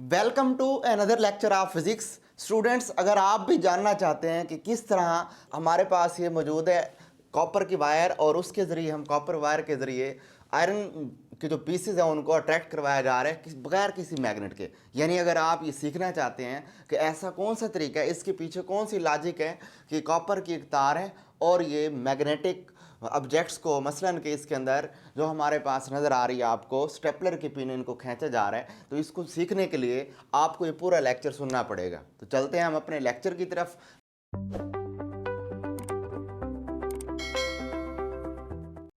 Welcome to another lecture of physics. Students, अगर आप भी जानना चाहते हैं कि किस तरह हमारे पास ये मौजूद है कॉपर की वायर और उसके ज़रिए हम कॉपर वायर के ज़रिए आयरन के जो पीसेज हैं उनको अट्रैक्ट करवाया जा रहा है बगैर किसी मैग्नेट के, यानी अगर आप ये सीखना चाहते हैं कि ऐसा कौन सा तरीका है, इसके पीछे कौन सी लॉजिक है कि कॉपर की एक तार है और ये मैग्नेटिक ऑब्जेक्ट्स को मसलन के इसके अंदर जो हमारे पास नज़र आ रही है आपको स्टेपलर के पिन इनको खींचा जा रहा है, तो इसको सीखने के लिए आपको ये पूरा लेक्चर सुनना पड़ेगा। तो चलते हैं हम अपने लेक्चर की तरफ।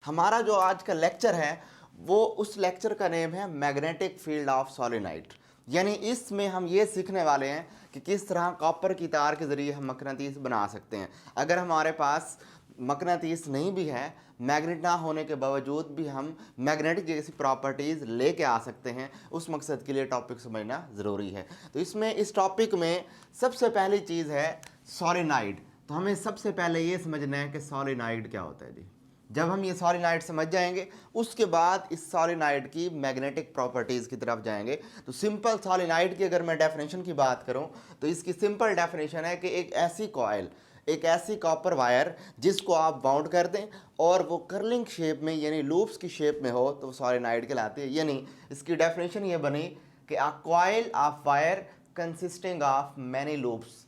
हमारा जो आज का लेक्चर है वो उस लेक्चर का नेम है मैग्नेटिक फील्ड ऑफ सोलेनोइड, यानी इसमें हम ये सीखने वाले हैं कि किस तरह कॉपर की तार के ज़रिए हम मकनातीस बना सकते हैं। अगर हमारे पास मकनातीस नहीं भी है, मैग्नेट ना होने के बावजूद भी हम मैग्नेटिक जैसी प्रॉपर्टीज़ लेके आ सकते हैं, उस मकसद के लिए टॉपिक समझना ज़रूरी है। तो इसमें इस टॉपिक में सबसे पहली चीज़ है सोलेनोइड। तो हमें सबसे पहले ये समझना है कि सोलेनोइड क्या होता है जी। जब हम ये सोलेनोइड समझ जाएंगे उसके बाद इस सोलेनोइड की मैग्नेटिक प्रॉपर्टीज़ की तरफ जाएंगे। तो सिंपल सोलेनोइड की अगर मैं डेफिनेशन की बात करूं तो इसकी सिंपल डेफिनेशन है कि एक ऐसी कॉइल, एक ऐसी कॉपर वायर जिसको आप बाउंड कर दें और वो कर्लिंग शेप में यानी लूप्स की शेप में हो तो सोलेनोइड कहलाती है। यानी इसकी डेफिनेशन ये बनी कि a coil of wire consisting of many loops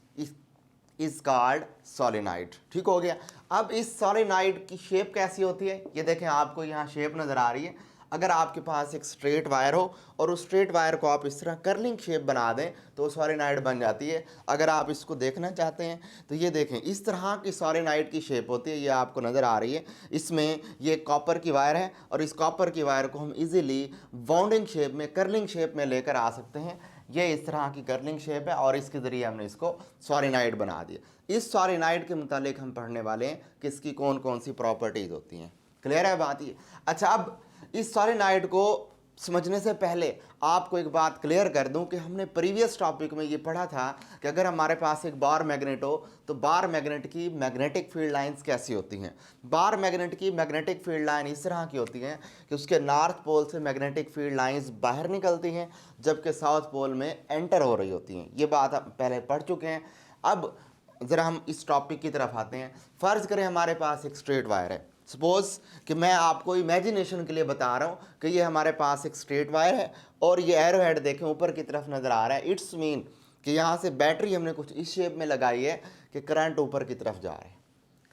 is called solenoid. ठीक हो गया। अब इस सोलेनोइड की शेप कैसी होती है ये देखें, आपको यहाँ शेप नज़र आ रही है। अगर आपके पास एक स्ट्रेट वायर हो और उस स्ट्रेट वायर को आप इस तरह कर्लिंग शेप बना दें तो सोलेनोइड बन जाती है। अगर आप इसको देखना चाहते हैं तो ये देखें, इस तरह की सोलेनोइड की शेप होती है, ये आपको नज़र आ रही है। इसमें ये कॉपर की वायर है और इस कॉपर की वायर को हम इजीली वाउंडिंग शेप में, कर्लिंग शेप में लेकर आ सकते हैं। ये इस तरह की कर्लिंग शेप है और इसके ज़रिए हमने इसको सोलेनोइड बना दिया। इस सोलेनोइड के मुतालिक हम पढ़ने वाले हैं कि इसकी कौन कौन सी प्रॉपर्टीज़ होती हैं। क्लियर है बात ये? अच्छा, अब इस सोलेनोइड को समझने से पहले आपको एक बात क्लियर कर दूं कि हमने प्रीवियस टॉपिक में ये पढ़ा था कि अगर हमारे पास एक बार मैग्नेट हो तो बार मैग्नेट की मैग्नेटिक फील्ड लाइंस कैसी होती हैं। बार मैग्नेट की मैग्नेटिक फील्ड लाइन इस तरह की होती हैं कि उसके नॉर्थ पोल से मैग्नेटिक फील्ड लाइंस बाहर निकलती हैं जबकि साउथ पोल में एंटर हो रही होती हैं। ये बात हम पहले पढ़ चुके हैं। अब ज़रा हम इस टॉपिक की तरफ आते हैं। फ़र्ज़ करें हमारे पास एक स्ट्रेट वायर है। सपोज़ कि मैं आपको इमेजिनेशन के लिए बता रहा हूँ कि ये हमारे पास एक स्ट्रेट वायर है और ये एरो हेड देखें ऊपर की तरफ नज़र आ रहा है। इट्स मीन कि यहाँ से बैटरी हमने कुछ इस शेप में लगाई है कि करंट ऊपर की तरफ जा रहा है।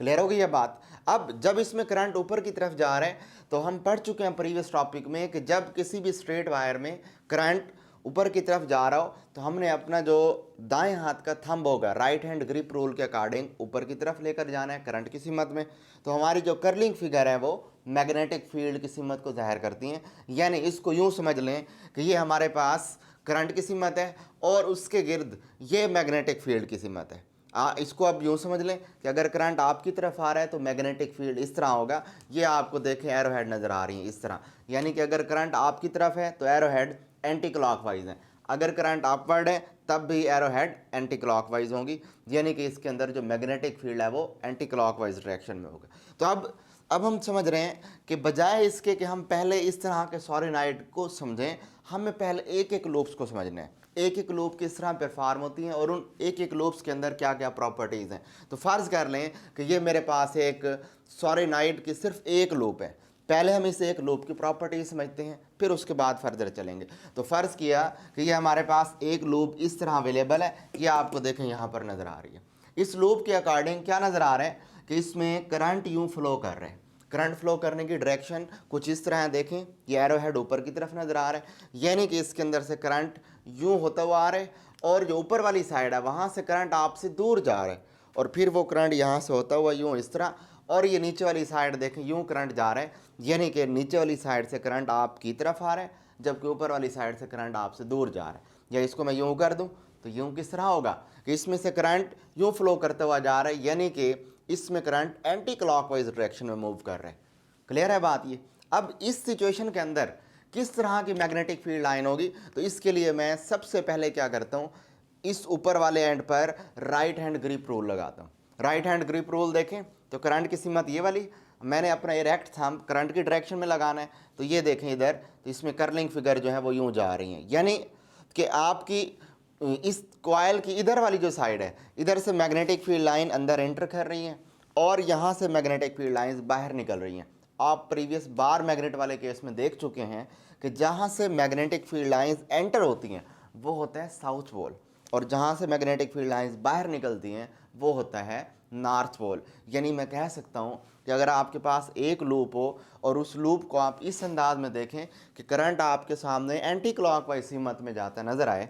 क्लियर हो गई ये बात? अब जब इसमें करंट ऊपर की तरफ जा रहे हैं तो हम पढ़ चुके हैं प्रीवियस टॉपिक में कि जब किसी भी स्ट्रेट वायर में करंट ऊपर की तरफ जा रहा हो तो हमने अपना जो दाएं हाथ का थंब होगा, राइट हैंड ग्रिप रूल के अकॉर्डिंग ऊपर की तरफ लेकर जाना है करंट की सीमत में। तो हमारी जो कर्लिंग फिगर है वो मैग्नेटिक फील्ड की सीमत को जाहिर करती हैं। यानी इसको यूँ समझ लें कि ये हमारे पास करंट की सीमत है और उसके गिर्द ये मैग्नेटिक फील्ड की सीमत है। इसको आप यूँ समझ लें कि अगर करंट आपकी तरफ आ रहा है तो मैग्नेटिक फील्ड इस तरह होगा। ये आपको देखें एरो हेड नज़र आ रही है इस तरह, यानी कि अगर करंट आपकी तरफ है तो एरो हेड एंटी क्लॉकवाइज है, अगर करंट अपवर्ड है तब भी एरो हेड एंटी क्लॉकवाइज होंगी, यानी कि इसके अंदर जो मैग्नेटिक फील्ड है वो एंटी क्लॉकवाइज डायरेक्शन में होगा। तो अब हम समझ रहे हैं कि बजाय इसके कि हम पहले इस तरह के सोलेनोइड को समझें, हमें पहले एक एक लूप्स को समझना है, एक एक लूप किस तरह परफॉर्म होती हैं और उन एक एक लूप्स के अंदर क्या क्या प्रॉपर्टीज़ हैं। तो फ़र्ज़ कर लें कि ये मेरे पास एक सोलेनोइड की सिर्फ एक लूप है। पहले हम इस एक लूप की प्रॉपर्टी समझते हैं, फिर उसके बाद फर्दर चलेंगे। तो फ़र्ज़ किया कि ये हमारे पास एक लूप इस तरह अवेलेबल है, ये आपको देखें यहाँ पर नज़र आ रही है। इस लूप के अकॉर्डिंग क्या नज़र आ रहा है कि इसमें करंट यूँ फ्लो कर रहे हैं। करंट फ्लो करने की डायरेक्शन कुछ इस तरह है, देखें ये एरो हेड ऊपर की तरफ नज़र आ रहा है, यानी कि इसके अंदर से करंट यूँ होता हुआ आ रहा है और जो ऊपर वाली साइड है वहाँ से करंट आपसे दूर जा रहा है और फिर वो करंट यहाँ से होता हुआ यूँ इस तरह, और ये नीचे वाली साइड देखें यूँ करंट जा रहा है, यानी कि नीचे वाली साइड से करंट आपकी तरफ आ रहा है जबकि ऊपर वाली साइड से करंट आपसे दूर जा रहा है। या इसको मैं यूँ कर दूँ तो यूँ किस तरह होगा कि इसमें से करंट यूँ फ्लो करता हुआ जा रहा है, यानी कि इसमें करंट एंटी क्लॉकवाइज डायरेक्शन में मूव कर रहा है। क्लियर है बात ये? अब इस सिचुएशन के अंदर किस तरह की मैग्नेटिक फील्ड लाइन होगी, तो इसके लिए मैं सबसे पहले क्या करता हूँ, इस ऊपर वाले एंड पर राइट हैंड ग्रिप रूल लगाता हूँ। राइट हैंड ग्रिप रूल देखें तो करंट की सीमत ये वाली, मैंने अपना इरेक्ट थंब करंट की डायरेक्शन में लगाना है। तो ये देखें इधर, तो इसमें कर्लिंग फिगर जो है वो यूँ जा रही हैं, यानी कि आपकी इस कॉइल की इधर वाली जो साइड है, इधर से मैग्नेटिक फील्ड लाइन अंदर एंटर कर रही हैं और यहाँ से मैग्नेटिक फील्ड लाइंस बाहर निकल रही हैं। आप प्रीवियस बार मैग्नेट वाले केस में देख चुके हैं कि जहाँ से मैग्नेटिक फील्ड लाइंस एंटर होती हैं वो होता है साउथ पोल, और जहाँ से मैग्नेटिक फील्ड लाइंस बाहर निकलती हैं वो होता है नॉर्थ पोल। यानी मैं कह सकता हूँ कि अगर आपके पास एक लूप हो और उस लूप को आप इस अंदाज में देखें कि करंट आपके सामने एंटी क्लॉकवाइज सीमत में जाता नज़र आए,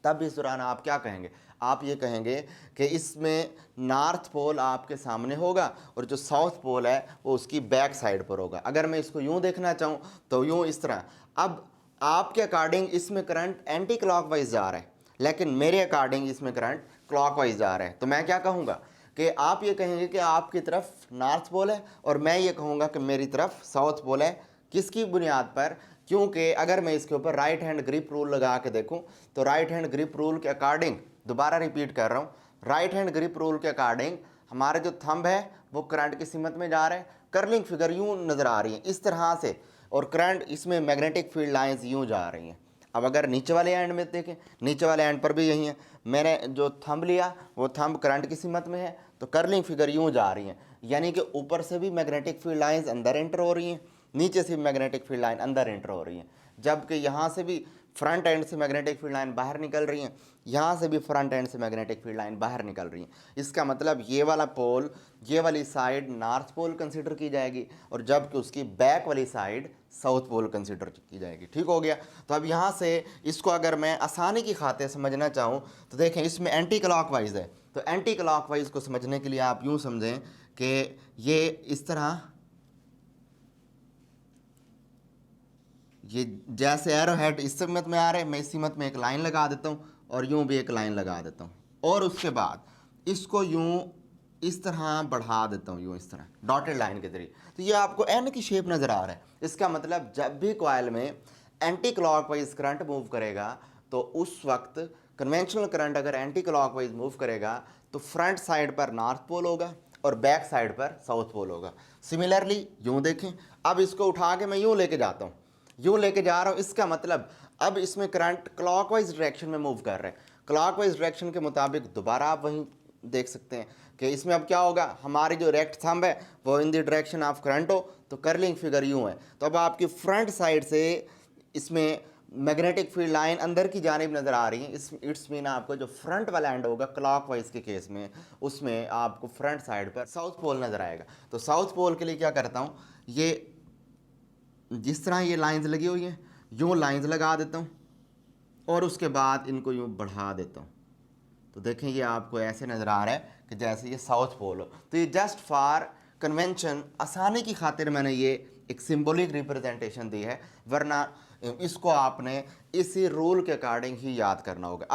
तब इस दौरान आप क्या कहेंगे? आप ये कहेंगे कि इसमें नॉर्थ पोल आपके सामने होगा और जो साउथ पोल है वो उसकी बैक साइड पर होगा। अगर मैं इसको यूँ देखना चाहूँ तो यूँ इस तरह। अब आपके अकॉर्डिंग इसमें करंट एंटी क्लॉकवाइज जा रहा है, लेकिन मेरे अकॉर्डिंग इसमें करंट क्लॉकवाइज जा रहा है। तो मैं क्या कहूँगा कि आप ये कहेंगे कि आपकी तरफ नॉर्थ पोल है और मैं ये कहूँगा कि मेरी तरफ साउथ पोल है। किसकी बुनियाद पर? क्योंकि अगर मैं इसके ऊपर राइट हैंड ग्रिप रूल लगा के देखूं तो राइट हैंड ग्रिप रूल के अकॉर्डिंग, दोबारा रिपीट कर रहा हूं, राइट हैंड ग्रिप रूल के अकॉर्डिंग हमारे जो थंब है वो करंट की सीमत में जा रहे हैं। कर्लिंग फिगर यूं नज़र आ रही है इस तरह से, और करंट इसमें मैग्नेटिक फील्ड लाइंस यूं जा रही हैं। अब अगर नीचे वाले एंड में देखें, नीचे वाले एंड पर भी यही है। मैंने जो थंब लिया वो थंब करंट की सीमत में है, तो कर्लिंग फिगर यूं जा रही हैं, यानी कि ऊपर से भी मैग्नेटिक फील्ड लाइंस अंदर एंटर हो रही हैं, नीचे से मैग्नेटिक फील्ड लाइन अंदर एंटर हो रही है। जबकि यहाँ से भी फ्रंट एंड से मैग्नेटिक फील्ड लाइन बाहर निकल रही हैं, यहाँ से भी फ्रंट एंड से मैग्नेटिक फील्ड लाइन बाहर निकल रही हैं। इसका मतलब ये वाला पोल, ये वाली साइड नॉर्थ पोल कंसिडर की जाएगी और जबकि उसकी बैक वाली साइड साउथ पोल कंसिडर की जाएगी। ठीक हो गया। तो अब यहाँ से इसको अगर मैं आसानी की खातिर समझना चाहूँ तो देखें इसमें एंटी क्लॉकवाइज है, तो एंटी क्लॉकवाइज को समझने के लिए आप यूँ समझें कि ये इस तरह, ये जैसे एरो हेड इस सीमत में आ रहे हैं, मैं इस सीमत में एक लाइन लगा देता हूँ और यूँ भी एक लाइन लगा देता हूँ, और उसके बाद इसको यूँ इस तरह बढ़ा देता हूँ, यूँ इस तरह डॉटेड लाइन के जरिए। तो ये आपको एन की शेप नज़र आ रहा है। इसका मतलब जब भी कॉइल में एंटी क्लॉकवाइज करंट मूव करेगा तो उस वक्त कन्वेंशनल करंट अगर एंटी क्लॉकवाइज मूव करेगा तो फ्रंट साइड पर नॉर्थ पोल होगा और बैक साइड पर साउथ पोल होगा। सिमिलरली यूँ देखें, अब इसको उठा के मैं यूँ लेके जाता हूँ, यूँ लेके जा रहा हूँ, इसका मतलब अब इसमें करंट क्लॉकवाइज डायरेक्शन में मूव कर रहे हैं। क्लॉकवाइज डायरेक्शन के मुताबिक दोबारा आप वहीं देख सकते हैं कि इसमें अब क्या होगा, हमारी जो रेक्ट थंब है वो in the direction of current हो, तो कर्लिंग फिगर यूँ है। तो अब आपकी फ्रंट साइड से इसमें मैग्नेटिक फील्ड लाइन अंदर की जानिब नज़र आ रही है। इट्स मीन आपको जो फ्रंट वाला एंड होगा क्लॉकवाइज के केस में, उसमें आपको फ्रंट साइड पर साउथ पोल नज़र आएगा। तो साउथ पोल के लिए क्या करता हूँ, ये जिस तरह ये लाइंस लगी हुई हैं यूँ लाइंस लगा देता हूँ और उसके बाद इनको यूँ बढ़ा देता हूँ। तो देखें ये आपको ऐसे नज़र आ रहा है कि जैसे ये साउथ पोल हो। तो ये जस्ट फॉर कन्वेंशन, आसानी की खातिर मैंने ये एक सिंबॉलिक रिप्रेजेंटेशन दी है, वरना इसको आपने इसी रूल के अकॉर्डिंग ही याद करना होगा।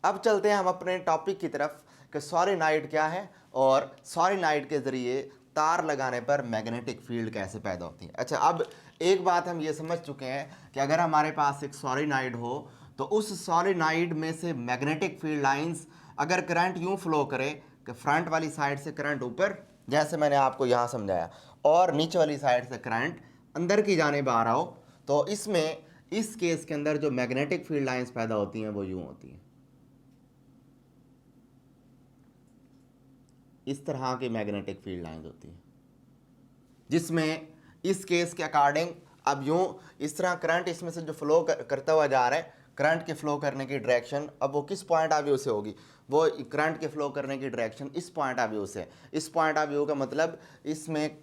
अब चलते हैं हम अपने टॉपिक की तरफ कि सॉलिनॉइड क्या है और सॉलिनॉइड के ज़रिए तार लगाने पर मैग्नेटिक फील्ड कैसे पैदा होती है। अच्छा, अब एक बात हम ये समझ चुके हैं कि अगर हमारे पास एक सॉलिनॉइड हो तो उस सॉलिनॉइड में से मैग्नेटिक फील्ड लाइंस अगर करंट यूँ फ्लो करे कि फ्रंट वाली साइड से करंट ऊपर, जैसे मैंने आपको यहाँ समझाया, और नीचे वाली साइड से करंट अंदर की जानिब आ रहा हो, तो इसमें इस केस के अंदर जो मैग्नेटिक फील्ड लाइंस पैदा होती हैं वो यूँ होती हैं, इस तरह की मैग्नेटिक फील्ड लाइंस होती हैं, जिसमें इस केस के अकॉर्डिंग अब यूँ इस तरह करंट इसमें से जो फ्लो करता हुआ जा रहा है, करंट के फ्लो करने की डायरेक्शन अब वो किस पॉइंट ऑफ व्यू से होगी, वो करंट के फ्लो करने की डायरेक्शन इस पॉइंट ऑफ व्यू से। इस पॉइंट ऑफ व्यू का मतलब इसमें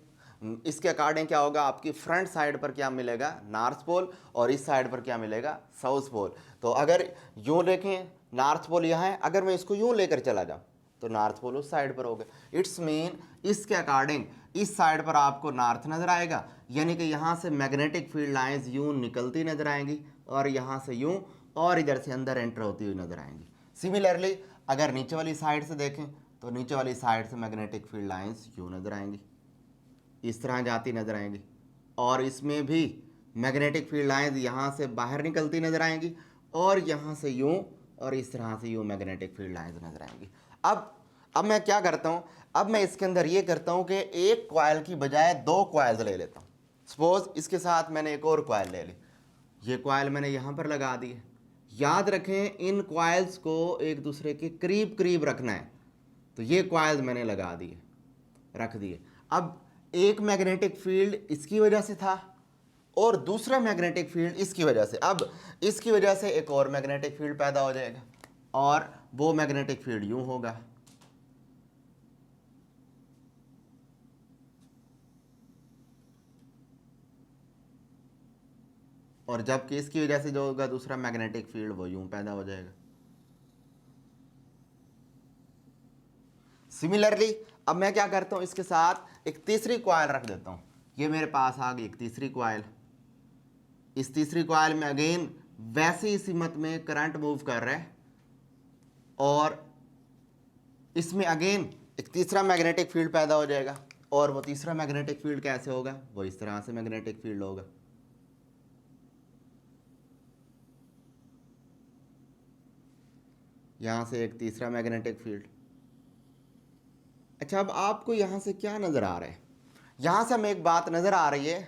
इसके अकॉर्डिंग क्या होगा, आपकी फ्रंट साइड पर क्या मिलेगा, नॉर्थ पोल, और इस साइड पर क्या मिलेगा, साउथ पोल। तो अगर यूँ देखें नॉर्थ पोल यहाँ है, अगर मैं इसको यूँ लेकर चला जाऊँ तो नॉर्थ पोल उस साइड पर होगा। इट्स मीन इसके अकॉर्डिंग इस साइड पर आपको नॉर्थ नज़र आएगा, यानी कि यहाँ से मैग्नेटिक फील्ड लाइंस यूँ निकलती नज़र आएंगी और यहाँ से यूँ और इधर से अंदर एंटर होती हुई नज़र आएंगी। सिमिलरली अगर नीचे वाली साइड से देखें तो नीचे वाली साइड से मैग्नेटिक फील्ड लाइंस यूँ नज़र आएंगी, इस तरह जाती नज़र आएंगी, और इसमें भी मैग्नेटिक फील्ड लाइंस यहाँ से बाहर निकलती नज़र आएंगी और यहाँ से यूँ और इस तरह से यूँ मैग्नेटिक फील्ड लाइंस नज़र आएंगी। अब मैं क्या करता हूँ, अब मैं इसके अंदर ये करता हूँ कि एक कॉइल की बजाय दो कॉइल्स ले लेता हूँ। सपोज इसके साथ मैंने एक और कॉइल ले ली, ये कॉइल मैंने यहाँ पर लगा दी है, याद रखें इन कॉइल्स को एक दूसरे के करीब करीब रखना है। तो ये कॉइल्स मैंने लगा दिए, रख दिए। अब एक मैग्नेटिक फील्ड इसकी वजह से था और दूसरा मैग्नेटिक फील्ड इसकी वजह से। अब इसकी वजह से एक और मैग्नेटिक फील्ड पैदा हो जाएगा और वो मैग्नेटिक फील्ड यूं होगा, और जबकि इसकी वजह से जो होगा दूसरा मैग्नेटिक फील्ड वो यूं पैदा हो जाएगा। सिमिलरली अब मैं क्या करता हूं, इसके साथ एक तीसरी कॉइल रख देता हूं। ये मेरे पास आ गई एक तीसरी कॉइल। इस तीसरी कॉइल में अगेन वैसे ही सिमत में करंट मूव कर रहा है और इसमें अगेन एक तीसरा मैग्नेटिक फील्ड पैदा हो जाएगा। और वो तीसरा मैग्नेटिक फील्ड कैसे होगा, वो इस तरह से मैग्नेटिक फील्ड होगा। यहां से एक तीसरा मैग्नेटिक फील्ड। अच्छा, अब आपको यहां से क्या नजर आ रहा है, यहां से हमें एक बात नजर आ रही है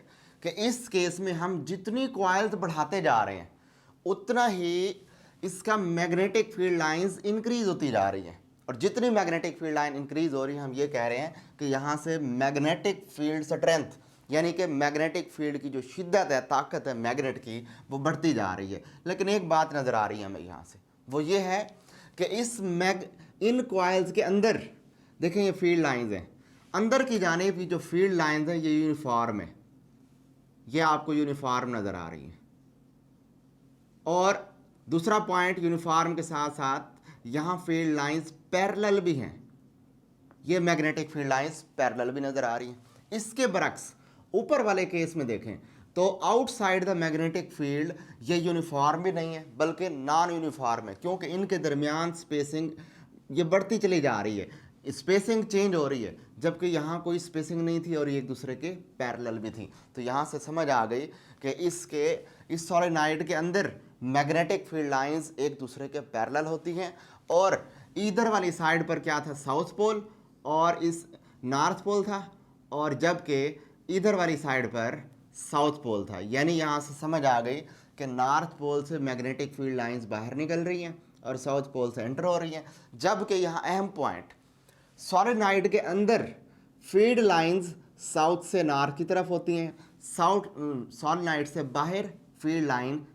कि इस केस में हम जितनी कॉइल्स बढ़ाते जा रहे हैं उतना ही इसका मैग्नेटिक फील्ड लाइंस इंक्रीज होती जा रही हैं। और जितनी मैग्नेटिक फील्ड लाइन इंक्रीज हो रही है, हम ये कह रहे हैं कि यहाँ से मैग्नेटिक फील्ड स्ट्रेंथ, यानी कि मैग्नेटिक फील्ड की जो शिद्दत है, ताकत है मैग्नेट की, वो बढ़ती जा रही है। लेकिन एक बात नज़र आ रही है हमें यहाँ से, वो ये है कि इन कॉइल्स के अंदर देखें ये फील्ड लाइंस हैं, अंदर की जानिब जो फील्ड लाइंस हैं ये यूनिफॉर्म है, ये आपको यूनिफॉर्म नज़र आ रही है। और दूसरा पॉइंट, यूनिफॉर्म के साथ साथ यहाँ फील्ड लाइंस पैरेलल भी हैं, ये मैग्नेटिक फील्ड लाइंस पैरेलल भी नज़र आ रही हैं। इसके बरक्स ऊपर वाले केस में देखें तो आउटसाइड द मैग्नेटिक फील्ड ये यूनिफॉर्म भी नहीं है बल्कि नॉन यूनिफॉर्म है, क्योंकि इनके दरमियान स्पेसिंग ये बढ़ती चली जा रही है, स्पेसिंग चेंज हो रही है, जबकि यहाँ कोई स्पेसिंग नहीं थी और ये एक दूसरे के पैरेलल भी थी। तो यहाँ से समझ आ गई कि इस सोलेनॉइड के अंदर मैग्नेटिक फील्ड लाइंस एक दूसरे के पैरेलल होती हैं। और इधर वाली साइड पर क्या था, साउथ पोल और इस नॉर्थ पोल था, और जबकि इधर वाली साइड पर साउथ पोल था। यानी यहाँ से समझ आ गई कि नॉर्थ पोल से मैग्नेटिक फील्ड लाइंस बाहर निकल रही हैं और साउथ पोल से एंटर हो रही हैं। जबकि यहाँ अहम पॉइंट, सोलेनॉइड के अंदर फील्ड लाइंस साउथ से नॉर्थ की तरफ होती हैं, सोलेनॉइड से बाहर फील्ड लाइन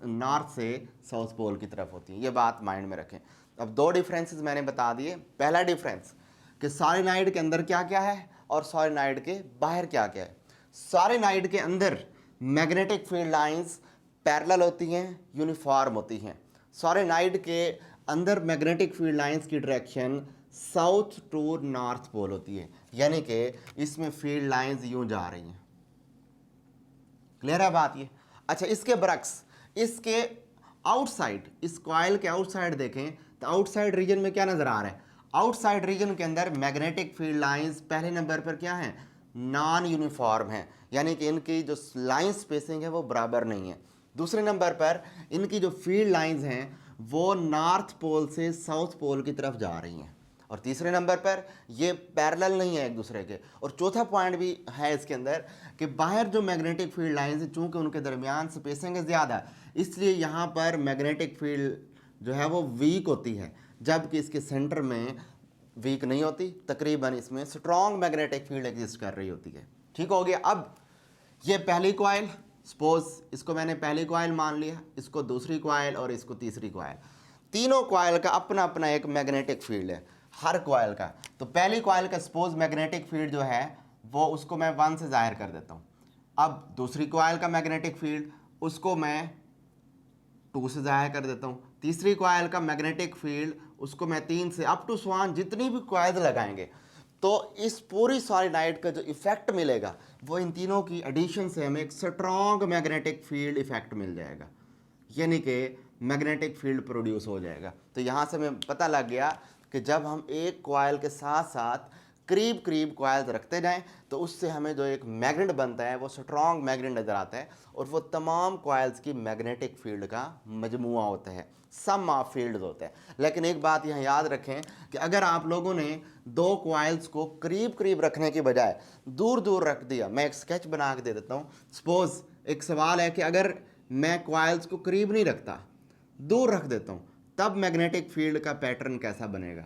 नॉर्थ से साउथ पोल की तरफ होती है। ये बात माइंड में रखें। अब दो डिफरेंसेस मैंने बता दिए। पहला डिफरेंस कि सोलेनॉइड के अंदर क्या क्या है और सोलेनॉइड के बाहर क्या क्या है। सोलेनॉइड के अंदर मैग्नेटिक फील्ड लाइंस पैरेलल होती हैं, यूनिफॉर्म होती हैं। सोलेनॉइड के अंदर मैग्नेटिक फील्ड लाइंस की direction south to north pole होती है, यानी कि इसमें फील्ड लाइंस यूं जा रही हैं। क्लियर है बात ये? अच्छा, इसके बरक्स इसके आउटसाइड, इस कॉइल के आउटसाइड देखें तो आउटसाइड रीजन में क्या नजर आ रहा है, आउटसाइड रीजन के अंदर मैग्नेटिक फील्ड लाइंस पहले नंबर पर क्या है, नॉन यूनिफॉर्म है, यानी कि इनकी जो लाइन स्पेसिंग है वो बराबर नहीं है। दूसरे नंबर पर इनकी जो फील्ड लाइंस हैं वो नॉर्थ पोल से साउथ पोल की तरफ जा रही हैं। और तीसरे नंबर पर ये पैरेलल नहीं है एक दूसरे के। और चौथा पॉइंट भी है इसके अंदर कि बाहर जो मैग्नेटिक फील्ड लाइंस है, चूंकि उनके दरमियान स्पेसिंग है ज़्यादा, इसलिए यहाँ पर मैग्नेटिक फील्ड जो है वो वीक होती है, जबकि इसके सेंटर में वीक नहीं होती, तकरीबन इसमें स्ट्रॉन्ग मैग्नेटिक फील्ड एग्जिस्ट कर रही होती है। ठीक हो गया। अब ये पहली कॉइल, सपोज इसको मैंने पहली कॉइल मान लिया, इसको दूसरी कॉइल और इसको तीसरी कॉइल, तीनों कॉइल का अपना अपना एक मैग्नेटिक फील्ड है हर कॉइल का। तो पहली कॉइल का सपोज मैग्नेटिक फील्ड जो है वो उसको मैं 1 से जाहिर कर देता हूँ। अब दूसरी कॉइल का मैग्नेटिक फील्ड उसको मैं 2 से जाहिर कर देता हूँ। तीसरी कॉइल का मैग्नेटिक फील्ड उसको मैं 3 से, अप टू स्वान जितनी भी कॉइल्स लगाएंगे तो इस पूरी सोलेनॉइड का जो इफेक्ट मिलेगा वो इन तीनों की एडिशन से हमें एक स्ट्रॉन्ग मैग्नेटिक फील्ड इफेक्ट मिल जाएगा, यानी कि मैग्नेटिक फील्ड प्रोड्यूस हो जाएगा। तो यहाँ से हमें पता लग गया कि जब हम एक कॉइल के साथ साथ करीब करीब कॉइल्स रखते जाएं तो उससे हमें जो एक मैग्नेट बनता है वो स्ट्रॉन्ग मैग्नेट नज़र आता है, और वो तमाम कॉइल्स की मैग्नेटिक फील्ड का मजमुआ होता है, सम ऑफ फील्ड्स होता है। लेकिन एक बात यहाँ याद रखें कि अगर आप लोगों ने दो कॉइल्स को करीब करीब रखने की बजाय दूर दूर रख दिया, मैं एक स्केच बना के दे देता हूँ। सपोज एक सवाल है कि अगर मैं कॉइल्स को करीब नहीं रखता दूर रख देता हूँ, तब मैग्नेटिक फील्ड का पैटर्न कैसा बनेगा?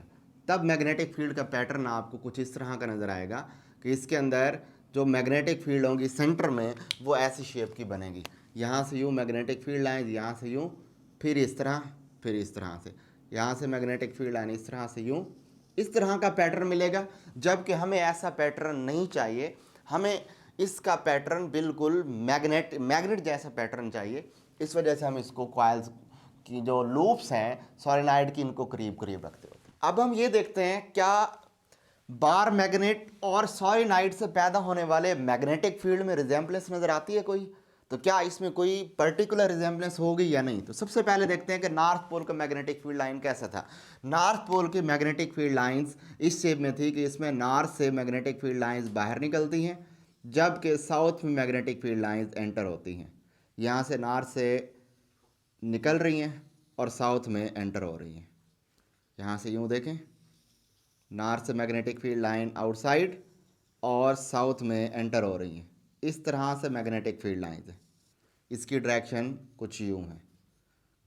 तब मैग्नेटिक फील्ड का पैटर्न आपको कुछ इस तरह का नज़र आएगा कि इसके अंदर जो मैग्नेटिक फील्ड होंगी सेंटर में वो ऐसी शेप की बनेगी। यहाँ से यूँ मैग्नेटिक फील्ड लाइन, यहाँ से यूँ, फिर इस तरह, फिर इस तरह से, यहाँ से मैग्नेटिक फील्ड लाइन इस तरह से यूँ, इस तरह का पैटर्न मिलेगा। जबकि हमें ऐसा पैटर्न नहीं चाहिए, हमें इसका पैटर्न बिल्कुल मैग्नेट जैसा पैटर्न चाहिए। इस वजह से हम इसको कॉइल्स की जो लूप्स हैं सोलेनॉइड की, इनको करीब करीब रखते होते हैं। अब हम ये देखते हैं क्या बार मैग्नेट और सोलेनॉइड से पैदा होने वाले मैग्नेटिक फील्ड में रिजेम्बलेंस नज़र आती है कोई? तो क्या इसमें कोई पर्टिकुलर रिजेम्बलेंस होगी या नहीं? तो सबसे पहले देखते हैं कि नॉर्थ पोल का मैग्नेटिक फील्ड लाइन कैसा था। नॉर्थ पोल की मैग्नेटिक फील्ड लाइंस इस शेप में थी कि इसमें नॉर्थ से मैग्नेटिक फील्ड लाइंस बाहर निकलती हैं, जबकि साउथ में मैग्नेटिक फील्ड लाइंस एंटर होती हैं। यहाँ से नॉर्थ से निकल रही हैं और साउथ में एंटर हो रही हैं। यहाँ से यूँ देखें, नॉर्थ से मैग्नेटिक फील्ड लाइन आउटसाइड और साउथ में एंटर हो रही हैं। इस तरह से मैग्नेटिक फील्ड लाइंस है, इसकी डायरेक्शन कुछ यूँ है।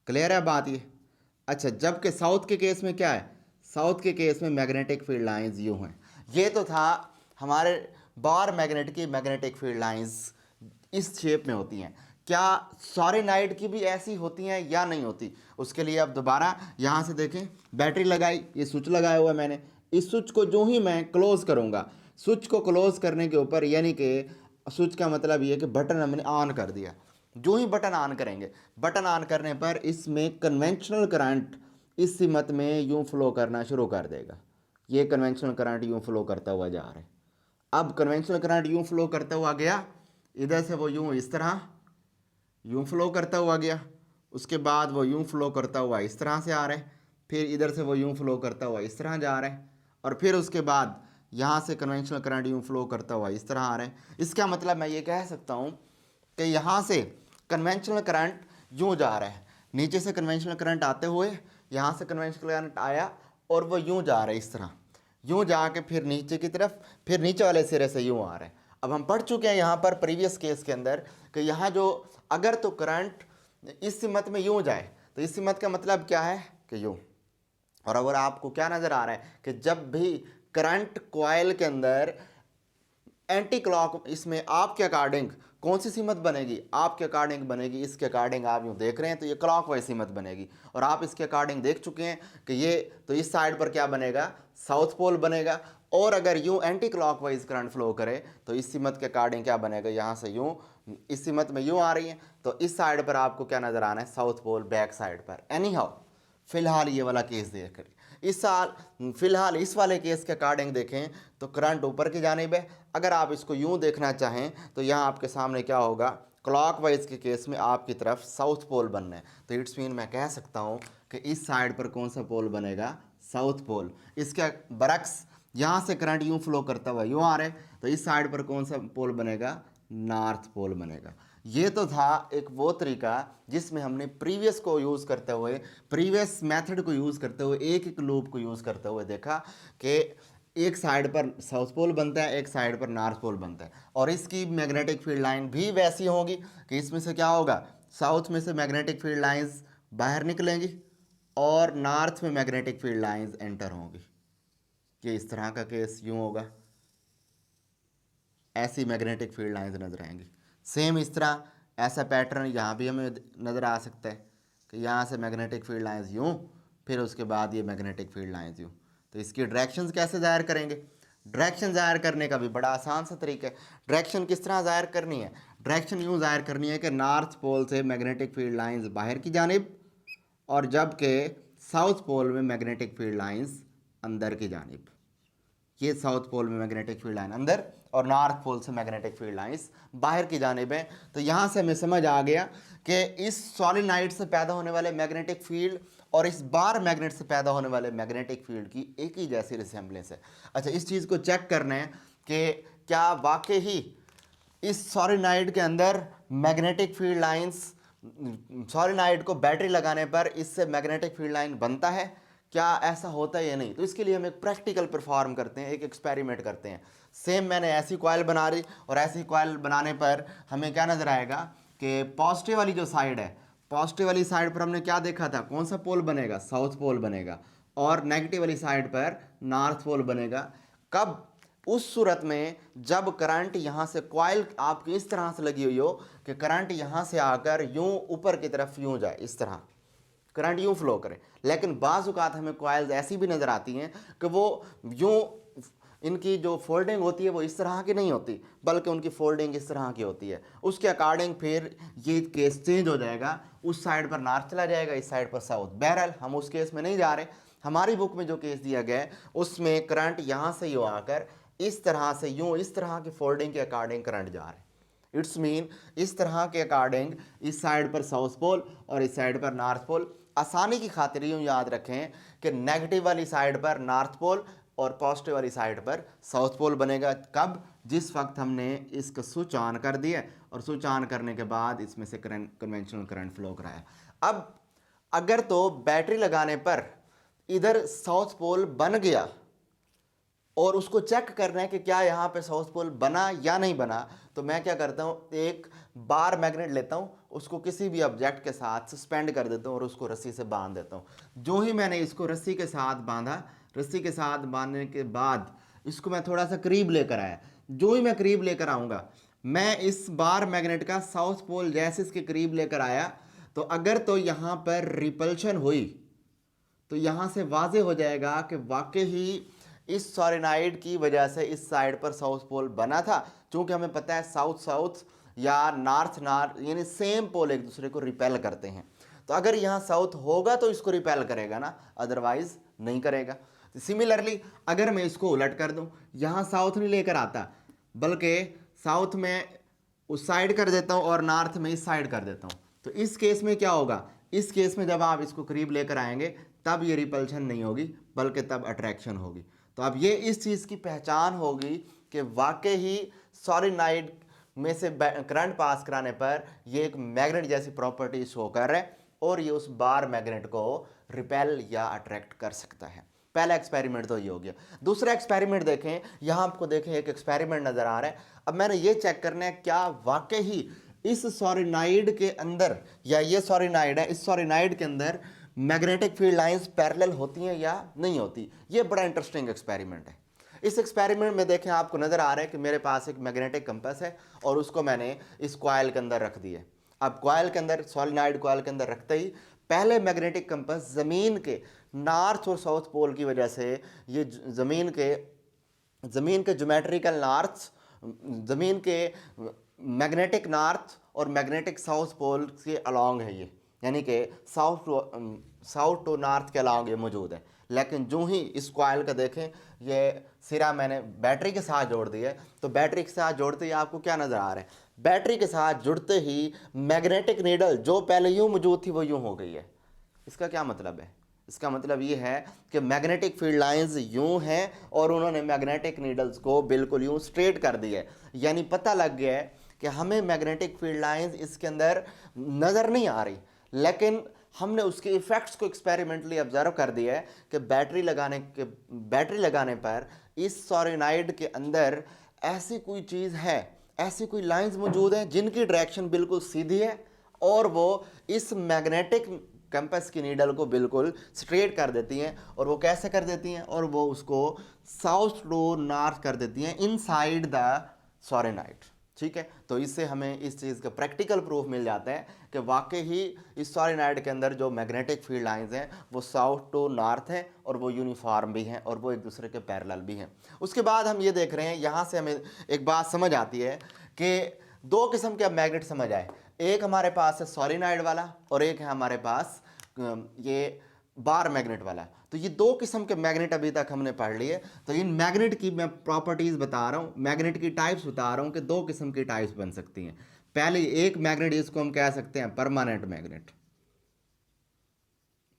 क्लियर है बात ये? अच्छा, जबकि साउथ के केस में क्या है? साउथ के केस में मैग्नेटिक फील्ड लाइंस यूँ हैं। ये तो था हमारे बार मैग्नेट की मैग्नेटिक फील्ड लाइंस इस शेप में होती हैं। क्या सोलेनॉइड की भी ऐसी होती हैं या नहीं होती? उसके लिए अब दोबारा यहाँ से देखें, बैटरी लगाई, ये स्विच लगाया हुआ है मैंने। इस स्विच को जो ही मैं क्लोज करूँगा, स्विच को क्लोज करने के ऊपर, यानी कि स्विच का मतलब ये है कि बटन हमने ऑन कर दिया। जो ही बटन ऑन करेंगे, बटन ऑन करने पर इसमें कन्वेंशनल करंट इस सिमत में यूँ फ्लो करना शुरू कर देगा। ये कन्वेंशनल करंट यूँ फ्लो करता हुआ जा रहा है। अब कन्वेंशनल करंट यूँ फ्लो करता हुआ गया, इधर से वो यूँ इस तरह यूँ फ्लो करता हुआ गया, उसके बाद वो यूँ फ्लो करता हुआ इस तरह से आ रहा है, फिर इधर से वो यूँ फ्लो करता हुआ इस तरह जा रहा है, और फिर उसके बाद यहाँ से कन्वेंशनल करंट यूँ फ्लो करता हुआ इस तरह आ रहा है। इसका मतलब मैं ये कह सकता हूँ कि यहाँ से कन्वेंशनल करंट यूँ जा रहा है, नीचे से कन्वेंशनल करंट आते हुए यहाँ से कन्वेंशनल करंट आया और वो यूँ जा रहा है इस तरह, यूँ जाके फिर नीचे की तरफ, फिर नीचे वाले सिरे से यूँ आ रहा है। अब हम पढ़ चुके हैं यहाँ पर प्रीवियस केस के अंदर कि यहाँ जो अगर तो करंट इस सिमत में यूँ जाए तो इस सिमत का मतलब क्या है कि यूँ। और अगर आपको क्या नज़र आ रहा है कि जब भी करंट कॉइल के अंदर एंटी क्लॉक, इसमें आपके अकॉर्डिंग कौन सी सीमत बनेगी? आपके अकॉर्डिंग बनेगी, इसके अकॉर्डिंग आप यूँ देख रहे हैं तो ये क्लॉक वाइज सीमत बनेगी। और आप इसके अकॉर्डिंग देख चुके हैं कि ये तो इस साइड पर क्या बनेगा? साउथ पोल बनेगा। और अगर यूँ anti clock wise current flow करे तो इस सीमत के अकॉर्डिंग क्या बनेगा? यहाँ से यूँ, इस सीमत में यूँ आ रही है तो इस साइड पर आपको क्या नज़र आना है? साउथ पोल बैक साइड पर। एनी हाउ फिलहाल ये वाला केस देख कर, इस साल फिलहाल इस वाले केस के अकॉर्डिंग देखें तो करंट ऊपर की जानिब है। अगर आप इसको यूं देखना चाहें तो यहाँ आपके सामने क्या होगा? क्लॉकवाइज के केस में आपकी तरफ साउथ पोल बनना है, तो इट्स मीन मैं कह सकता हूँ कि इस साइड पर कौन सा पोल बनेगा? South pole. इसके बरक्स यहाँ से करंट यूं फ्लो करता हुआ यूँ आ रहा है तो इस साइड पर कौन सा पोल बनेगा? नॉर्थ पोल बनेगा। ये तो था एक वो तरीका जिसमें हमने प्रीवियस को यूज़ करते हुए, प्रीवियस मेथड को यूज़ करते हुए, एक एक लूप को यूज़ करते हुए देखा कि एक साइड पर साउथ पोल बनता है, एक साइड पर नॉर्थ पोल बनता है। और इसकी मैग्नेटिक फील्ड लाइन भी वैसी होगी कि इसमें से क्या होगा? साउथ में से मैग्नेटिक फील्ड लाइंस बाहर निकलेंगी और नॉर्थ में मैग्नेटिक फील्ड लाइंस एंटर होंगी। कि इस तरह का केस यूँ होगा, ऐसी मैग्नेटिक फील्ड लाइंस नजर आएंगी। सेम इस तरह ऐसा पैटर्न यहाँ भी हमें नज़र आ सकता है कि यहाँ से मैग्नेटिक फील्ड लाइंस यूँ, फिर उसके बाद ये मैग्नेटिक फील्ड लाइंस यूँ। तो इसकी डायरेक्शंस कैसे ज़ाहिर करेंगे? डायरेक्शन ज़ाहिर करने का भी बड़ा आसान सा तरीका है। डायरेक्शन किस तरह ज़ाहिर करनी है? डायरेक्शन यूँ ज़ाहिर करनी है कि नॉर्थ पोल से मैग्नेटिक फील्ड लाइंस बाहर की जानिब, और जबकि साउथ पोल में मैग्नेटिक फील्ड लाइंस अंदर की जानिब। ये साउथ पोल में मैग्नेटिक फील्ड लाइन अंदर और नॉर्थ पोल से मैग्नेटिक फील्ड लाइंस बाहर की जानिब है। तो यहाँ से हमें समझ आ गया कि इस सॉलिनॉइड से पैदा होने वाले मैग्नेटिक फील्ड और इस बार मैग्नेट से पैदा होने वाले मैग्नेटिक फील्ड की एक ही जैसी रिसेम्बलेंस है। अच्छा, इस चीज़ को चेक करना है कि क्या वाकई ही इस सॉलिनॉइड के अंदर मैग्नेटिक फील्ड लाइंस, सॉलिनॉइड को बैटरी लगाने पर इससे मैग्नेटिक फील्ड लाइन बनता है, क्या ऐसा होता है या नहीं? तो इसके लिए हम एक प्रैक्टिकल परफॉर्म करते हैं, एक एक्सपेरिमेंट करते हैं। सेम मैंने ऐसी कॉइल बना रही और ऐसी कॉइल बनाने पर हमें क्या नज़र आएगा कि पॉजिटिव वाली जो साइड है, पॉजिटिव वाली साइड पर हमने क्या देखा था, कौन सा पोल बनेगा, साउथ पोल बनेगा, और नेगेटिव वाली साइड पर नॉर्थ पोल बनेगा। कब, उस सूरत में जब करंट यहाँ से, कॉइल आपकी इस तरह से लगी हुई हो कि करंट यहाँ से आकर यूं ऊपर की तरफ यूं जाए, इस तरह करंट यूं फ्लो करे। लेकिन बाज़ औक़ात हमें कॉइल्स ऐसी भी नज़र आती हैं कि वो यूं, इनकी जो फोल्डिंग होती है वो इस तरह की नहीं होती, बल्कि उनकी फोल्डिंग इस तरह की होती है। उसके अकॉर्डिंग फिर ये केस चेंज हो जाएगा, उस साइड पर नॉर्थ चला जाएगा, इस साइड पर साउथ। बहरहाल हम उस केस में नहीं जा रहे। हमारी बुक में जो केस दिया गया है उसमें करंट यहाँ से यूँ आकर इस तरह से यूँ, इस तरह की फोल्डिंग के अकॉर्डिंग करंट जा रहा है। इट्स मीन इस तरह के अकॉर्डिंग इस साइड पर साउथ पोल और इस साइड पर नॉर्थ पोल। आसानी की खातिर यूँ याद रखें कि नेगेटिव वाली साइड पर नॉर्थ पोल और पॉजिटिव वाली साइड पर साउथ पोल बनेगा। कब, जिस वक्त हमने इसका स्विच ऑन कर दिया और स्विच ऑन करने के बाद इसमें से करंट, कन्वेंशनल करंट फ्लो कराया। अब अगर तो बैटरी लगाने पर इधर साउथ पोल बन गया और उसको चेक करना है कि क्या यहाँ पे साउथ पोल बना या नहीं बना, तो मैं क्या करता हूँ, एक बार मैग्नेट लेता हूँ, उसको किसी भी ऑब्जेक्ट के साथ सस्पेंड कर देता हूँ और उसको रस्सी से बांध देता हूँ। जो ही मैंने इसको रस्सी के साथ बांधा, रस्सी के साथ बांधने के बाद इसको मैं थोड़ा सा करीब लेकर आया। जो ही मैं करीब लेकर आऊँगा, मैं इस बार मैग्नेट का साउथ पोल जैसे इसके करीब लेकर आया, तो अगर तो यहाँ पर रिपल्शन हुई तो यहाँ से वाजे हो जाएगा कि वाकई ही इस सॉलिनॉइड की वजह से इस साइड पर साउथ पोल बना था। क्योंकि हमें पता है साउथ साउथ या नॉर्थ नॉर्थ यानी सेम पोल एक दूसरे को रिपेल करते हैं। तो अगर यहाँ साउथ होगा तो इसको रिपेल करेगा ना, अदरवाइज नहीं करेगा। सिमिलरली अगर मैं इसको उलट कर दूं, यहाँ साउथ नहीं लेकर आता बल्कि साउथ में उस साइड कर देता हूँ और नॉर्थ में इस साइड कर देता हूँ, तो इस केस में क्या होगा, इस केस में जब आप इसको करीब लेकर आएंगे तब ये रिपल्शन नहीं होगी बल्कि तब अट्रैक्शन होगी। तो अब ये इस चीज़ की पहचान होगी कि वाकई ही सॉलिनॉइड में से करंट पास कराने पर ये एक मैग्नेट जैसी प्रॉपर्टी शो कर रहा है और ये उस बार मैग्नेट को रिपेल या अट्रैक्ट कर सकता है। पहला एक्सपेरिमेंट तो ये हो गया। दूसरा एक्सपेरिमेंट देखें, यहाँ आपको देखें एक एक्सपेरिमेंट नज़र आ रहा है। अब मैंने ये चेक करना है क्या वाकई ही इस सॉलिनॉइड के अंदर, या ये सॉलिनॉइड है, इस सॉलिनॉइड के अंदर मैग्नेटिक फील्ड लाइंस पैरेलल होती हैं या नहीं होती। ये बड़ा इंटरेस्टिंग एक्सपेरिमेंट है। इस एक्सपेरिमेंट में देखें आपको नज़र आ रहा है कि मेरे पास एक मैग्नेटिक कंपास है और उसको मैंने इस कॉइल के अंदर रख दिया। अब कॉइल के अंदर, सॉलिनॉइड कॉइल के अंदर रखते ही पहले मैग्नेटिक कंपास ज़मीन के नॉर्थ और साउथ पोल की वजह से ये ज़मीन के ज्योमेट्रिकल नॉर्थ, ज़मीन के मैग्नेटिक नॉर्थ और मैग्नेटिक साउथ पोल के अलॉन्ग है ये, यानी कि साउथ टू नॉर्थ के अलॉन्ग ये मौजूद है। लेकिन जो ही इस कॉइल का देखें, ये सिरा मैंने बैटरी के साथ जोड़ दिया है, तो बैटरी के साथ जोड़ते ही आपको क्या नज़र आ रहा है, बैटरी के साथ जुड़ते ही मैग्नेटिक नीडल जो पहले यूँ मौजूद थी वो यूँ हो गई है। इसका क्या मतलब है? इसका मतलब ये है कि मैग्नेटिक फील्ड लाइंस यूँ हैं और उन्होंने मैग्नेटिक नीडल्स को बिल्कुल यूँ स्ट्रेट कर दिया है। यानी पता लग गया है कि हमें मैग्नेटिक फील्ड लाइंस इसके अंदर नज़र नहीं आ रही, लेकिन हमने उसके इफ़ेक्ट्स को एक्सपेरिमेंटली ऑब्जर्व कर दिया है कि बैटरी लगाने पर इस सॉलिनॉइड के अंदर ऐसी कोई चीज़ है, ऐसी कोई लाइंस मौजूद हैं जिनकी डायरेक्शन बिल्कुल सीधी है और वो इस मैग्नेटिक कंपास की नीडल को बिल्कुल स्ट्रेट कर देती हैं। और वो कैसे कर देती हैं? और वो उसको साउथ टू नॉर्थ कर देती हैं इनसाइड द सॉलिनॉइड। ठीक है, तो इससे हमें इस चीज़ का प्रैक्टिकल प्रूफ मिल जाता है कि वाकई ही इस सॉलिनॉइड के अंदर जो मैग्नेटिक फील्ड लाइंस हैं वो साउथ टू नॉर्थ हैं और वो यूनिफॉर्म भी हैं और वो एक दूसरे के पैरेलल भी हैं। उसके बाद हम ये देख रहे हैं, यहाँ से हमें एक बात समझ आती है कि दो किस्म के मैग्नेट समझ आए। एक हमारे पास है सॉलिनॉइड वाला और एक है हमारे पास ये बार मैग्नेट वाला। तो ये दो किस्म के मैग्नेट अभी तक हमने पढ़ लिए। तो इन मैग्नेट की मैं प्रॉपर्टीज़ बता रहा हूँ, मैग्नेट की टाइप्स बता रहा हूँ कि दो किस्म की टाइप्स बन सकती हैं। पहले एक मैग्नेट, इसको हम कह सकते हैं परमानेंट मैग्नेट,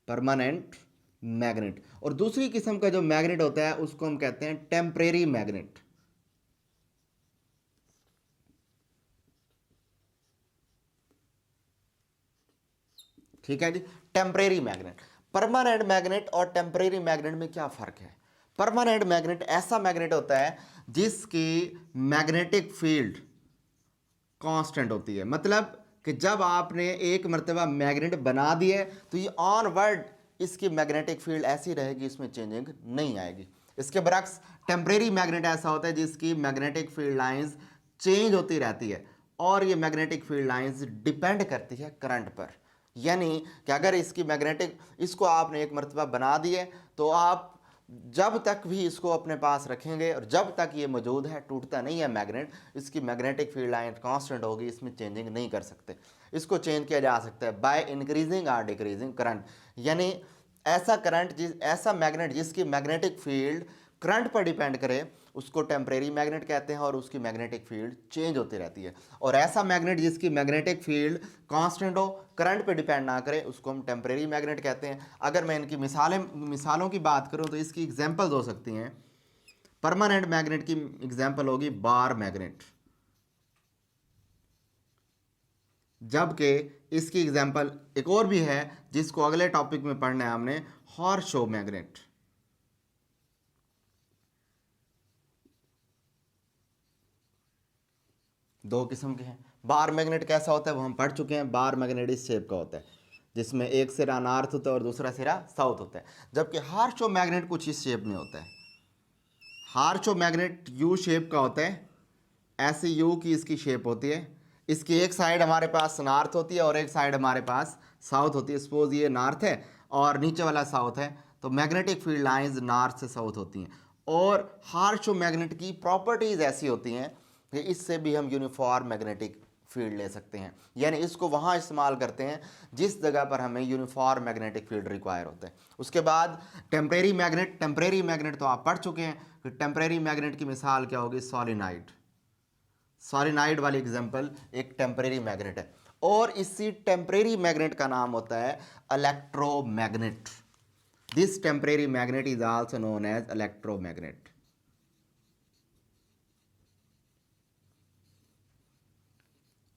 परमानेंट मैग्नेट। और दूसरी किस्म का जो मैग्नेट होता है उसको हम कहते हैं टेम्परेरी मैग्नेट। ठीक है जी, टेम्परेरी मैग्नेट। परमानेंट मैग्नेट और टेम्परेरी मैग्नेट में क्या फ़र्क है? परमानेंट मैग्नेट ऐसा मैग्नेट होता है जिसकी मैग्नेटिक फील्ड कांस्टेंट होती है। मतलब कि जब आपने एक मरतबा मैग्नेट बना दिए तो ये ऑनवर्ड इसकी मैग्नेटिक फील्ड ऐसी रहेगी, इसमें चेंजिंग नहीं आएगी। इसके बरक्स टेम्परेरी मैग्नेट ऐसा होता है जिसकी मैग्नेटिक फील्ड लाइंस चेंज होती रहती है और ये मैग्नेटिक फील्ड लाइंस डिपेंड करती है करंट पर। यानी कि अगर इसकी मैग्नेटिक, इसको आपने एक मरतबा बना दिए तो आप जब तक भी इसको अपने पास रखेंगे और जब तक ये मौजूद है, टूटता नहीं है मैग्नेट, इसकी मैग्नेटिक फील्ड लाइन कांस्टेंट होगी, इसमें चेंजिंग नहीं कर सकते। इसको चेंज किया जा सकता है बाय इंक्रीजिंग और डिक्रीजिंग करंट। यानी ऐसा करंट ऐसा मैग्नेट जिसकी मैग्नेटिक फील्ड करंट पर डिपेंड करे उसको टेम्परेरी मैग्नेट कहते हैं और उसकी मैग्नेटिक फील्ड चेंज होती रहती है। और ऐसा मैग्नेट जिसकी मैग्नेटिक फील्ड कांस्टेंट हो, करंट पे डिपेंड ना करे, उसको हम टेम्परेरी मैग्नेट कहते हैं। अगर मैं इनकी मिसालों की बात करूं तो इसकी एग्जांपल्स हो सकती हैं। परमानेंट मैग्नेट की एग्जांपल होगी बार मैग्नेट, जबकि इसकी एग्जांपल एक और भी है जिसको अगले टॉपिक में पढ़ना है हमने, हॉर्सशो मैग्नेट। दो किस्म के हैं। बार मैग्नेट कैसा होता है वो हम पढ़ चुके हैं। बार मैग्नेट इस शेप का होता है जिसमें एक सिरा नॉर्थ होता है और दूसरा सिरा साउथ होता है, जबकि हॉर्सशो मैग्नेट कुछ इस शेप में होता है। हॉर्सशो मैग्नेट यू शेप का होता है, ऐसी यू की इसकी शेप होती है। इसकी एक साइड हमारे पास नॉर्थ होती है और एक साइड हमारे पास साउथ होती है। सपोज ये नॉर्थ है और नीचे वाला साउथ है, तो मैग्नेटिक फील्ड लाइंस नॉर्थ से साउथ होती हैं। और हॉर्सशो मैग्नेट की प्रॉपर्टीज़ ऐसी होती हैं कि इससे भी हम यूनिफॉर्म मैग्नेटिक फील्ड ले सकते हैं। यानी इसको वहाँ इस्तेमाल करते हैं जिस जगह पर हमें यूनिफॉर्म मैग्नेटिक फील्ड रिक्वायर होता है। उसके बाद टेम्परेरी मैग्नेट। टेम्परेरी मैग्नेट तो आप पढ़ चुके हैं कि टेम्परेरी मैग्नेट की मिसाल क्या होगी, सॉलिनाइड। सॉलिनाइड वाली एग्जांपल एक टेम्परेरी मैग्नेट है। और इसी टेम्परेरी मैग्नेट का नाम होता है electromagnet. This temporary magnet is also known as electromagnet.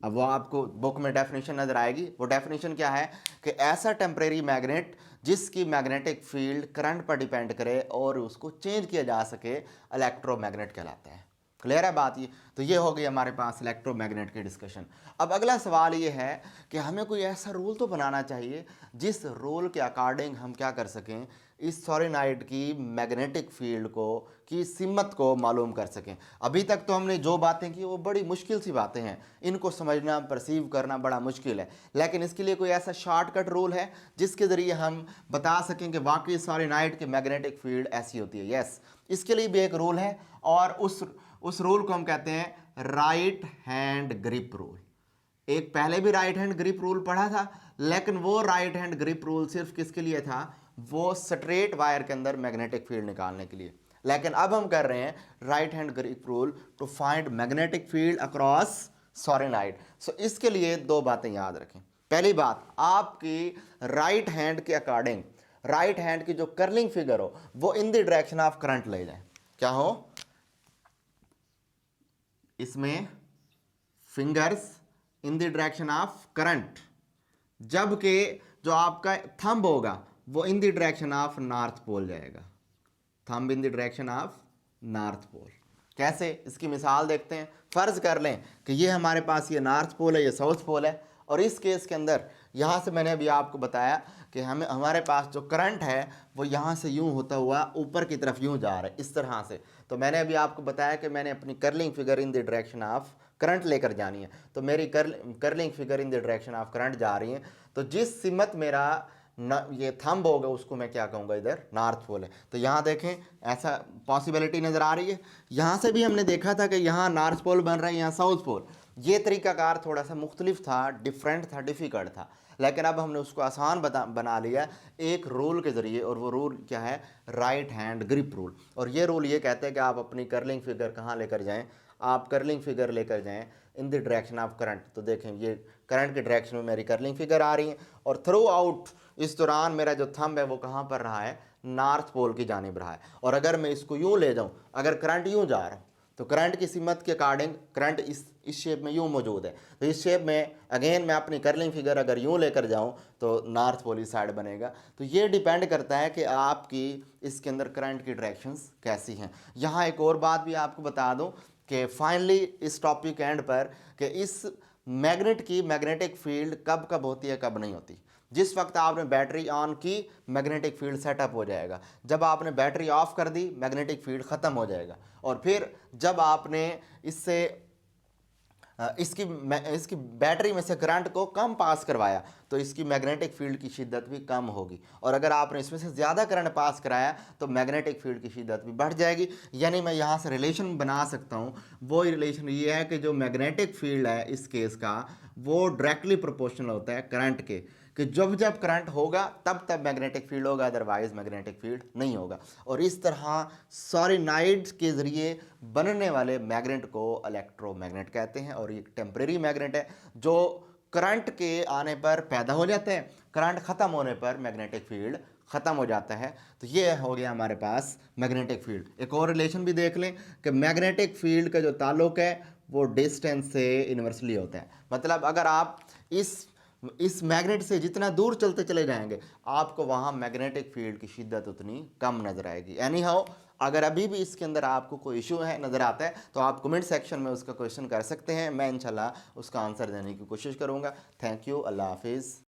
अब वो आपको बुक में डेफिनेशन नजर आएगी। वो डेफिनेशन क्या है कि ऐसा टेम्परेरी मैग्नेट जिसकी मैग्नेटिक फील्ड करंट पर डिपेंड करे और उसको चेंज किया जा सके, इलेक्ट्रोमैग्नेट कहलाता है। क्लियर है बात ये? तो ये हो गई हमारे पास इलेक्ट्रोमैग्नेट की डिस्कशन। अब अगला सवाल ये है कि हमें कोई ऐसा रूल तो बनाना चाहिए जिस रूल के अकॉर्डिंग हम क्या कर सकें, इस सोलेनॉइड की मैग्नेटिक फील्ड को की सिमत को मालूम कर सकें। अभी तक तो हमने जो बातें की वो बड़ी मुश्किल सी बातें हैं, इनको समझना परसीव करना बड़ा मुश्किल है। लेकिन इसके लिए कोई ऐसा शॉर्टकट रूल है जिसके ज़रिए हम बता सकें कि वाकई सोलेनॉइड की मैग्नेटिक फील्ड ऐसी होती है? यस, इसके लिए भी एक रूल है और उस रूल को हम कहते हैं राइट हैंड ग्रिप रूल। एक पहले भी राइट हैंड ग्रिप रूल पढ़ा था, लेकिन वो राइट हैंड ग्रिप रूल सिर्फ किसके लिए था, वो स्ट्रेट वायर के अंदर मैग्नेटिक फील्ड निकालने के लिए। लेकिन अब हम कर रहे हैं right hand grip rule to find magnetic field across solenoid. So इसके लिए दो बातें याद रखें। पहली बात, आपकी राइट हैंड के अकॉर्डिंग राइट हैंड की जो कर्लिंग फिगर हो वो in the direction of current ले जाए। क्या हो, इसमें fingers in the direction of current, जबकि जो आपका थंब होगा वो in the direction of north pole जाएगा। Thumb in the direction of north pole. कैसे, इसकी मिसाल देखते हैं। फर्ज कर लें कि ये हमारे पास ये नॉर्थ पोल है, ये साउथ पोल है, और इस केस के अंदर यहाँ से मैंने अभी आपको बताया कि हमारे पास जो करंट है वो यहाँ से यूँ होता हुआ ऊपर की तरफ यूँ जा रहा है, इस तरह से। तो मैंने अभी आपको बताया कि मैंने अपनी curling figure in the direction of current लेकर जानी है, तो मेरी curling figure in the direction of current जा रही है। तो जिस सिमत मेरा ये थंब होगा उसको मैं क्या कहूँगा, इधर नॉर्थ पोल है। तो यहाँ देखें, ऐसा पॉसिबिलिटी नज़र आ रही है। यहाँ से भी हमने देखा था कि यहाँ नॉर्थ पोल बन रहा है, यहाँ साउथ पोल। ये तरीकाकार थोड़ा सा मुख्तलिफ था, डिफरेंट था, डिफ़िकल्ट था, लेकिन अब हमने उसको आसान बना लिया एक रूल के ज़रिए। और वो रूल क्या है, राइट हैंड ग्रिप रूल। और ये रूल ये कहते हैं कि आप अपनी कर्लिंग फिगर कहाँ लेकर जाएँ, आप कर्लिंग फिगर लेकर जाएँ इन द डायरेक्शन ऑफ करंट। तो देखें, ये करंट के डायरेक्शन में मेरी कर्लिंग फिगर आ रही है और थ्रू आउट इस दौरान मेरा जो थंब है वो कहाँ पर रहा है, नॉर्थ पोल की जानिब रहा है। और अगर मैं इसको यूँ ले जाऊँ, अगर करंट यूँ जा रहा है तो करंट की सिमत के अकॉर्डिंग करंट इस शेप में यूँ मौजूद है। तो इस शेप में अगेन मैं अपनी कर्लिंग फिगर अगर यूँ लेकर जाऊँ तो नॉर्थ पोल इस साइड बनेगा। तो ये डिपेंड करता है कि आपकी इसके अंदर करंट की डायरेक्शंस कैसी हैं। यहाँ एक और बात भी आपको बता दूँ कि फाइनली इस टॉपिक एंड पर कि इस मैग्नेट की मैग्नेटिक फील्ड कब कब होती है कब नहीं होती। जिस वक्त आपने बैटरी ऑन की मैग्नेटिक फील्ड सेटअप हो जाएगा, जब आपने बैटरी ऑफ कर दी मैग्नेटिक फील्ड ख़त्म हो जाएगा, और फिर जब आपने इससे इसकी बैटरी में से करंट को कम पास करवाया तो इसकी मैग्नेटिक फील्ड की शिद्दत भी कम होगी, और अगर आपने इसमें से ज़्यादा करंट पास कराया तो मैग्नेटिक फील्ड की शिद्दत भी बढ़ जाएगी। यानी मैं यहाँ से रिलेशन बना सकता हूँ, वो रिलेशन ये है कि जो मैग्नेटिक फील्ड है इस केस का वो डायरेक्टली प्रोपोर्शनल होता है करंट के, कि जब जब करंट होगा तब तब मैग्नेटिक फील्ड होगा, अदरवाइज मैग्नेटिक फील्ड नहीं होगा। और इस तरह सॉलिनॉइड्स के ज़रिए बनने वाले मैग्नेट को इलेक्ट्रोमैग्नेट कहते हैं, और ये टेम्परेरी मैग्नेट है जो करंट के आने पर पैदा हो जाता है, करंट ख़त्म होने पर मैग्नेटिक फील्ड ख़त्म हो जाता है। तो ये हो गया हमारे पास मैग्नेटिक फील्ड। एक और रिलेशन भी देख लें कि मैग्नेटिक फील्ड का जो ताल्लुक है वो डिस्टेंस से इन्वर्सली होता है। मतलब अगर आप इस मैग्नेट से जितना दूर चलते चले जाएंगे आपको वहाँ मैग्नेटिक फील्ड की शिद्दत उतनी कम नज़र आएगी। एनी हाउ, अगर अभी भी इसके अंदर आपको कोई इशू है नज़र आता है तो आप कमेंट सेक्शन में उसका क्वेश्चन कर सकते हैं, मैं इंशाल्लाह उसका आंसर देने की कोशिश करूँगा। थैंक यू, अल्लाह हाफिज़।